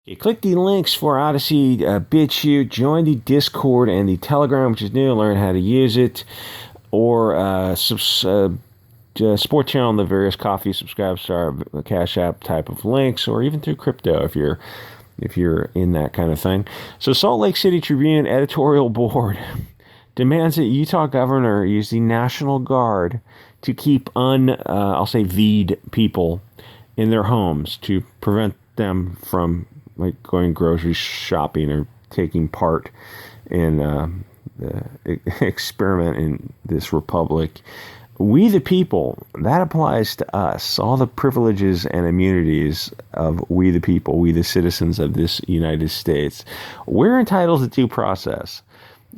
Okay, click the links for Odyssey, BitChute, join the Discord and the Telegram, which is new, learn how to use it, or support channel on the various Coffee, Subscribe Star, Cash App type of links, or even through crypto if you're in that kind of thing. So Salt Lake City Tribune editorial board demands that Utah governor use the National Guard to keep I'll say V'd people in their homes to prevent them from like going grocery shopping or taking part in the experiment in this republic. We the people, that applies to us. All the privileges and immunities of we the people, we the citizens of this United States. We're entitled to due process.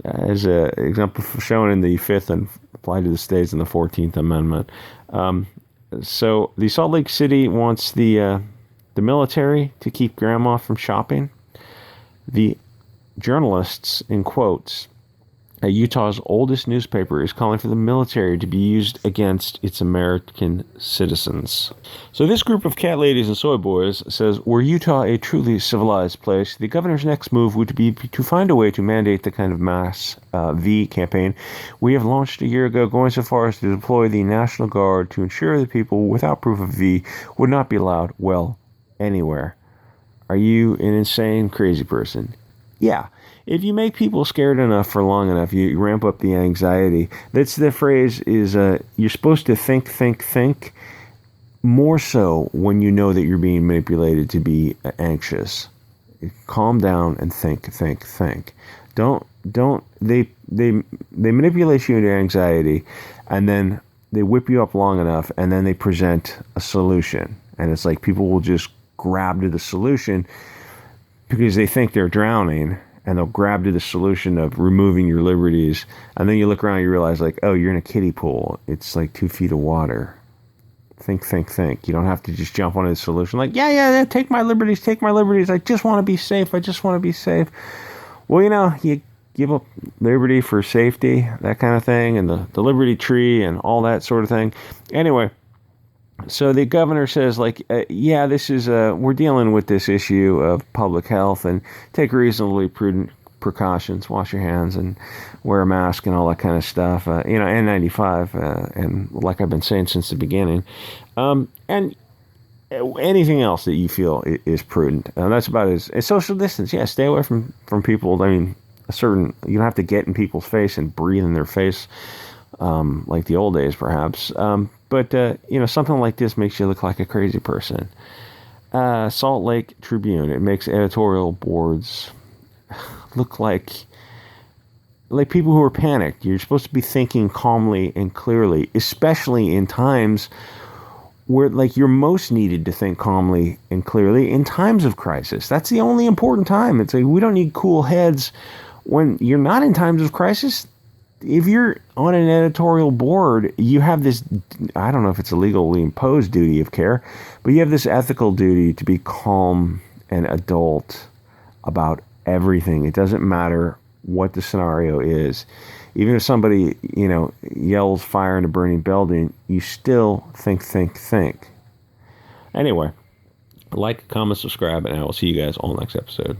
As an example shown in the 5th and applied to the states in the 14th Amendment. So the Salt Lake City wants the military to keep grandma from shopping. The journalists, in quotes, Utah's oldest newspaper is calling for the military to be used against its American citizens. So this group of cat ladies and soy boys says, were Utah a truly civilized place, the governor's next move would be to find a way to mandate the kind of mass V campaign we have launched a year ago, going so far as to deploy the National Guard to ensure that people without proof of V would not be allowed, well, anywhere. Are you an insane, crazy person? Yeah. If you make people scared enough for long enough, you ramp up the anxiety. That's the phrase is, you're supposed to think, more so when you know that you're being manipulated to be anxious. Calm down and think. They manipulate you into anxiety, and then they whip you up long enough, and then they present a solution. And it's like people will just grab to the solution because they think they're drowning, and they'll grab to the solution of removing your liberties. And then you look around and you realize, like, oh, you're in a kiddie pool. It's like 2 feet of water. Think. You don't have to just jump onto the solution. Like, yeah, take my liberties. I just want to be safe. Well, you give up liberty for safety, that kind of thing, and the liberty tree and all that sort of thing. Anyway, so the governor says, this is, we're dealing with this issue of public health, and take reasonably prudent precautions, wash your hands and wear a mask and all that kind of stuff, N95, and like I've been saying since the beginning, and anything else that you feel is prudent. That's about it. Social distance, stay away from people. I mean, you don't have to get in people's face and breathe in their face, like the old days, perhaps. But something like this makes you look like a crazy person. Salt Lake Tribune. It makes editorial boards look like people who are panicked. You're supposed to be thinking calmly and clearly, especially in times where, you're most needed to think calmly and clearly in times of crisis. That's the only important time. It's like we don't need cool heads when you're not in times of crisis. If you're on an editorial board, you have this, I don't know if it's a legally imposed duty of care, but you have this ethical duty to be calm and adult about everything. It doesn't matter what the scenario is. Even if somebody, yells fire in a burning building, you still think. Anyway, like, comment, subscribe, and I will see you guys all next episode.